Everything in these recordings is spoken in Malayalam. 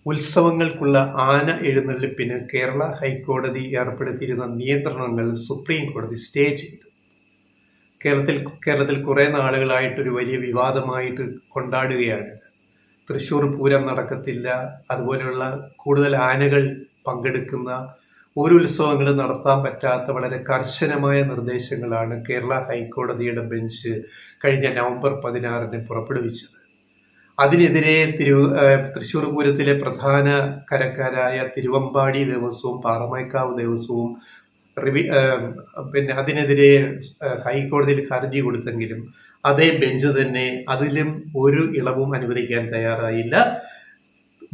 ഉത്സവങ്ങൾക്കുള്ള ആന എഴുന്നള്ളിപ്പിന് കേരള ഹൈക്കോടതി ഏർപ്പെടുത്തിയിരുന്ന നിയന്ത്രണങ്ങൾ സുപ്രീം കോടതി സ്റ്റേ ചെയ്തു. കേരളത്തിൽ കുറേ നാളുകളായിട്ടൊരു വലിയ വിവാദമായിട്ട് കൊണ്ടാടുകയാണ്. തൃശ്ശൂർ പൂരം നടക്കത്തില്ല, അതുപോലെയുള്ള കൂടുതൽ ആനകൾ പങ്കെടുക്കുന്ന ഒരു ഉത്സവങ്ങളും നടത്താൻ പറ്റാത്ത വളരെ കർശനമായ നിർദ്ദേശങ്ങളാണ് കേരള ഹൈക്കോടതിയുടെ ബെഞ്ച് കഴിഞ്ഞ നവംബർ 16 പുറപ്പെടുവിച്ചത്. അതിനെതിരെ തൃശ്ശൂർ പൂരത്തിലെ പ്രധാന കരക്കാരായ തിരുവമ്പാടി ദേവസ്വവും പാറമേക്കാവ് ദേവസ്വവും അതിനെതിരെ ഹൈക്കോടതിയിൽ ഹർജി കൊടുത്തെങ്കിലും അതേ ബെഞ്ച് തന്നെ അതിലും ഒരു ഇളവും അനുവദിക്കാൻ തയ്യാറായില്ല.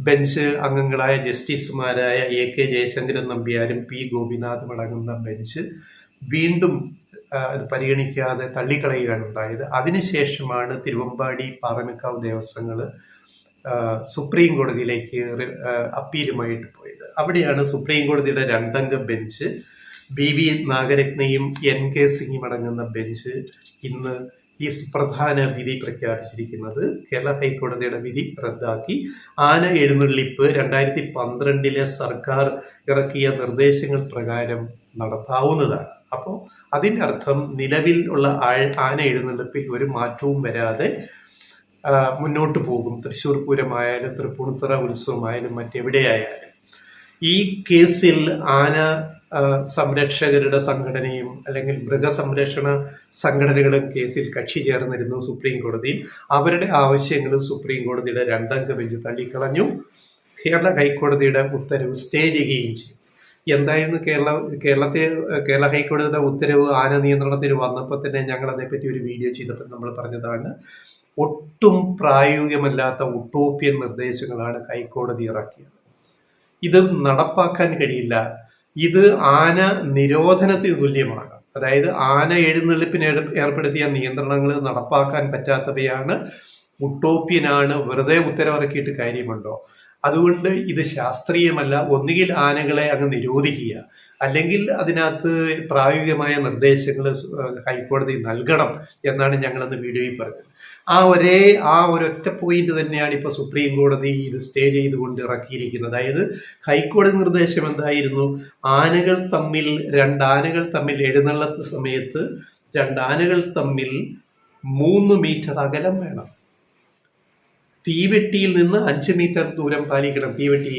ബെഞ്ച് അംഗങ്ങളായ ജസ്റ്റിസുമാരായ AK ജയശങ്കരൻ നമ്പ്യാരും P ഗോപിനാഥും അടങ്ങുന്ന ബെഞ്ച് വീണ്ടും അത് പരിഗണിക്കാതെ തള്ളിക്കളയുകയാണ് ഉണ്ടായത്. അതിനുശേഷമാണ് തിരുവമ്പാടി പാറമേക്കാവ് ദേവസ്വങ്ങൾ സുപ്രീം കോടതിയിലേക്ക് അപ്പീലുമായിട്ട് പോയത്. അവിടെയാണ് സുപ്രീം കോടതിയുടെ 2 അംഗ ബെഞ്ച് BV നാഗരത്നയും NK സിംഗും അടങ്ങുന്ന ബെഞ്ച് ഇന്ന് ഈ സുപ്രധാന വിധി പ്രഖ്യാപിച്ചിരിക്കുന്നത്. കേരള ഹൈക്കോടതിയുടെ വിധി റദ്ദാക്കി ആന എഴുന്നള്ളിപ്പ് 2012 സർക്കാർ ഇറക്കിയ നിർദ്ദേശങ്ങൾ പ്രകാരം നടത്താവുന്നതാണ്. അപ്പോൾ അതിൻ്റെ അർത്ഥം നിലവിൽ ഉള്ള ആന എഴുന്നള്ളിപ്പിൽ ഒരു മാറ്റവും വരാതെ മുന്നോട്ട് പോകും. തൃശ്ശൂർ പൂരമായാലും തൃപ്പൂണിത്തുറ ഉത്സവമായാലും മറ്റെവിടെയായാലും. ഈ കേസിൽ ആന സംരക്ഷകരുടെ സംഘടനയും അല്ലെങ്കിൽ മൃഗസംരക്ഷണ സംഘടനകളും കേസിൽ കക്ഷി ചേർന്നിരുന്നു സുപ്രീം കോടതിയിൽ. അവരുടെ ആവശ്യങ്ങളും സുപ്രീം കോടതിയുടെ 2 അംഗ ബെഞ്ച് തള്ളിക്കളഞ്ഞു. കേരള ഹൈക്കോടതിയുടെ ഉത്തരവ് സ്റ്റേ ചെയ്യുകയും ചെയ്തു. എന്തായിരുന്നു കേരള ഹൈക്കോടതിയുടെ ഉത്തരവ് ആന നിയന്ത്രണത്തിന് വന്നപ്പോൾ തന്നെ ഞങ്ങൾ അതേപ്പറ്റി ഒരു വീഡിയോ ചെയ്തപ്പോൾ നമ്മൾ പറഞ്ഞതാണ്, ഒട്ടും പ്രായോഗികമല്ലാത്ത ഉട്ടോപ്യൻ നിർദ്ദേശങ്ങളാണ് ഹൈക്കോടതി ഇറക്കിയത്. ഇത് നടപ്പാക്കാൻ കഴിയില്ല. ഇത് ആന നിരോധനത്തിന് തുല്യമാണ്. അതായത് ആന എഴുന്നള്ളിപ്പിന് ഏർപ്പെടുത്തിയ നിയന്ത്രണങ്ങൾ നടപ്പാക്കാൻ പറ്റാത്തവയാണ്, ഉട്ടോപ്യനാണ്, വെറുതെ ഉത്തരവിറക്കിയിട്ട് കാര്യമുണ്ടോ? അതുകൊണ്ട് ഇത് ശാസ്ത്രീയമല്ല. ഒന്നുകിൽ ആനകളെ അങ്ങ് നിരോധിക്കുക, അല്ലെങ്കിൽ അതിനകത്ത് പ്രായോഗികമായ നിർദ്ദേശങ്ങൾ ഹൈക്കോടതി നൽകണം എന്നാണ് ഞങ്ങളന്ന് വീഡിയോയിൽ പറഞ്ഞത്. ആ ഒരൊറ്റ പോയിന്റ് തന്നെയാണ് ഇപ്പോൾ സുപ്രീം കോടതി ഇത് സ്റ്റേ ചെയ്തുകൊണ്ട് ഇറക്കിയിരിക്കുന്നത്. അതായത് ഹൈക്കോടതി നിർദ്ദേശം എന്തായിരുന്നു? രണ്ട് ആനകൾ തമ്മിൽ എഴുന്നള്ളത്ത് സമയത്ത് 2 ആനകൾ തമ്മിൽ 3 മീറ്റർ അകലം വേണം. തീവെട്ടിയിൽ നിന്ന് 5 മീറ്റർ ദൂരം പാലിക്കണം. തീവെട്ടി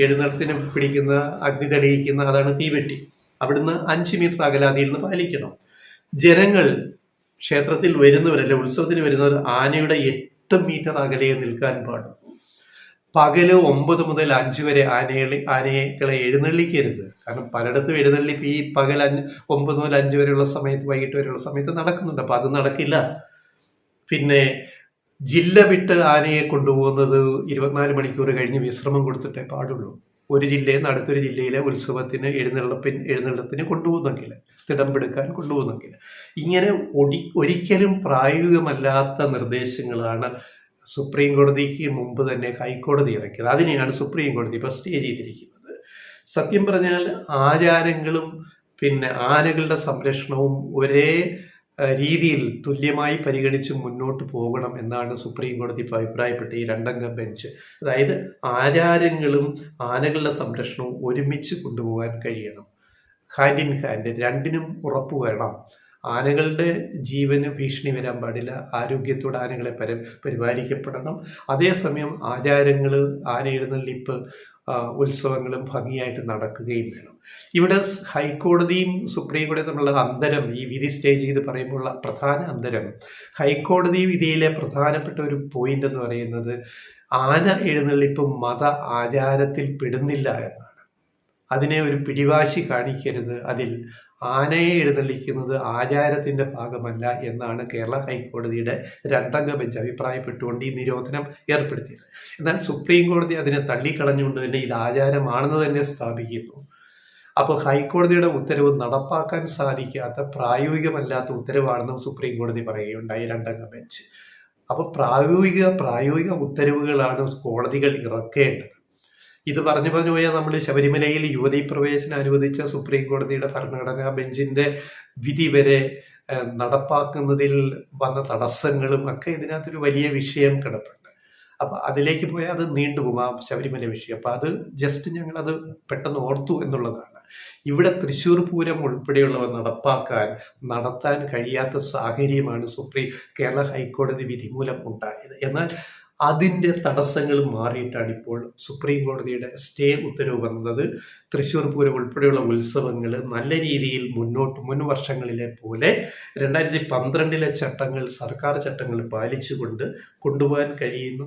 എഴുന്നള്ളത്തിന് പിടിക്കുന്ന, അഗ്നി തെളിയിക്കുന്ന, അതാണ് തീവെട്ടി. അവിടുന്ന് 5 മീറ്റർ അകലാതിയിൽ നിന്ന് പാലിക്കണം. ജനങ്ങൾ ക്ഷേത്രത്തിൽ വരുന്നവരല്ല, ഉത്സവത്തിന് വരുന്നവർ ആനയുടെ 8 മീറ്റർ അകലെ നിൽക്കാൻ പാടും. പകല് 9 മുതൽ 5 വരെ ആനകളെ എഴുന്നള്ളിക്കരുത്. കാരണം പലയിടത്തും എഴുന്നള്ളിപ്പ് ഈ പകൽ 9 മുതൽ 5 വരെയുള്ള സമയത്ത്, വൈകിട്ട് വരെയുള്ള സമയത്ത് നടക്കുന്നുണ്ട്. അപ്പം അത് നടക്കില്ല. പിന്നെ ജില്ല വിട്ട് ആനയെ കൊണ്ടുപോകുന്നത് 24 മണിക്കൂർ കഴിഞ്ഞ് വിശ്രമം കൊടുത്തിട്ടേ പാടുള്ളൂ. ഒരു ജില്ലയിൽ നിന്ന് അടുത്തൊരു ജില്ലയിലെ ഉത്സവത്തിന് എഴുന്നള്ളത്തിന് കൊണ്ടുപോകുന്നെങ്കിൽ, തിടമ്പെടുക്കാൻ കൊണ്ടുപോകുന്നെങ്കിൽ. ഇങ്ങനെ ഒരിക്കലും പ്രായോഗികമല്ലാത്ത നിർദ്ദേശങ്ങളാണ് സുപ്രീം കോടതിക്ക് മുമ്പ് തന്നെ ഹൈക്കോടതി ഇറക്കിയത്. അതിനെയാണ് സുപ്രീം കോടതി ഇപ്പോൾ സ്റ്റേ ചെയ്തിരിക്കുന്നത്. സത്യം പറഞ്ഞാൽ ആചാരങ്ങളും ആനകളുടെ സംരക്ഷണവും ഒരേ രീതിയിൽ തുല്യമായി പരിഗണിച്ച് മുന്നോട്ട് പോകണം എന്നാണ് സുപ്രീം കോടതി അഭിപ്രായപ്പെട്ട ഈ 2 അംഗ ബെഞ്ച്. അതായത് ആചാരങ്ങളും ആനകളുടെ സംരക്ഷണവും ഒരുമിച്ച് കൊണ്ടുപോകാൻ കഴിയണം. ഹാൻഡ് ഇൻ ഹാൻഡ്, രണ്ടിനും ഉറപ്പ് വേണം. ആനകളുടെ ജീവന് ഭീഷണി വരാൻ പാടില്ല. ആരോഗ്യത്തോടെ ആനകളെ പരിപാലിക്കപ്പെടണം. അതേസമയം ആചാരങ്ങൾ, ആന എഴുന്നള്ളിപ്പ്, ഉത്സവങ്ങളും ഭംഗിയായിട്ട് നടക്കുകയും വേണം. ഇവിടെ ഹൈക്കോടതിയും സുപ്രീം കോടതിയും തമ്മിലുള്ള അന്തരം, ഈ വിധി സ്റ്റേ ചെയ്ത് പറയുമ്പോഴുള്ള പ്രധാന അന്തരം, ഹൈക്കോടതി വിധിയിലെ പ്രധാനപ്പെട്ട ഒരു പോയിന്റ് എന്ന് പറയുന്നത് ആന എഴുന്നള്ളിപ്പ് മത ആചാരത്തിൽ പെടുന്നില്ല എന്നാണ്. അതിനെ ഒരു പിടിവാശി കാണിക്കരുത്. അതിൽ ആനയെ എഴുന്നള്ളിക്കുന്നത് ആചാരത്തിൻ്റെ ഭാഗമല്ല എന്നാണ് കേരള ഹൈക്കോടതിയുടെ 2 അംഗ ബെഞ്ച് അഭിപ്രായപ്പെട്ടുകൊണ്ട് ഈ നിരോധനം ഏർപ്പെടുത്തിയത്. എന്നാൽ സുപ്രീം കോടതി അതിനെ തള്ളിക്കളഞ്ഞുകൊണ്ട് തന്നെ ഇത് ആചാരമാണെന്ന് തന്നെ സ്ഥാപിക്കുന്നു. അപ്പോൾ ഹൈക്കോടതിയുടെ ഉത്തരവ് നടപ്പാക്കാൻ സാധിക്കാത്ത, പ്രായോഗികമല്ലാത്ത ഉത്തരവാണെന്നും സുപ്രീം കോടതി പറയുകയുണ്ടായി 2 അംഗ ബെഞ്ച്. അപ്പോൾ പ്രായോഗിക ഉത്തരവുകളാണ് കോടതികൾ ഇറക്കേണ്ടത്. ഇത് പറഞ്ഞു പോയാൽ നമ്മൾ ശബരിമലയിൽ യുവതീ പ്രവേശനം അനുവദിച്ച സുപ്രീം കോടതിയുടെ ഭരണഘടനാ ബെഞ്ചിന്റെ വിധി വരെ നടപ്പാക്കുന്നതിൽ വന്ന തടസ്സങ്ങളും ഒക്കെ ഇതിനകത്തൊരു വലിയ വിഷയം കിടപ്പുണ്ട്. അപ്പം അതിലേക്ക് പോയാൽ അത് നീണ്ടുപോകും ആ ശബരിമല വിഷയം. അപ്പം അത് ജസ്റ്റ് ഞങ്ങളത് പെട്ടെന്ന് ഓർത്തു എന്നുള്ളതാണ്. ഇവിടെ തൃശ്ശൂർ പൂരം ഉൾപ്പെടെയുള്ളവ നടത്താൻ കഴിയാത്ത സാഹചര്യമാണ് കേരള ഹൈക്കോടതി വിധി മൂലം ഉണ്ടായത്. എന്നാൽ അതിൻ്റെ തടസ്സങ്ങൾ മാറിയിട്ടാണ് ഇപ്പോൾ സുപ്രീം കോടതിയുടെ സ്റ്റേ ഉത്തരവ് വന്നത്. തൃശ്ശൂർ പൂരം ഉൾപ്പെടെയുള്ള ഉത്സവങ്ങൾ നല്ല രീതിയിൽ മുൻ വർഷങ്ങളിലെ പോലെ 2012 ചട്ടങ്ങൾ, സർക്കാർ ചട്ടങ്ങൾ പാലിച്ചുകൊണ്ട്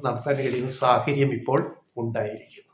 നടത്താൻ കഴിയുന്ന സാഹചര്യം ഇപ്പോൾ ഉണ്ടായിരിക്കും.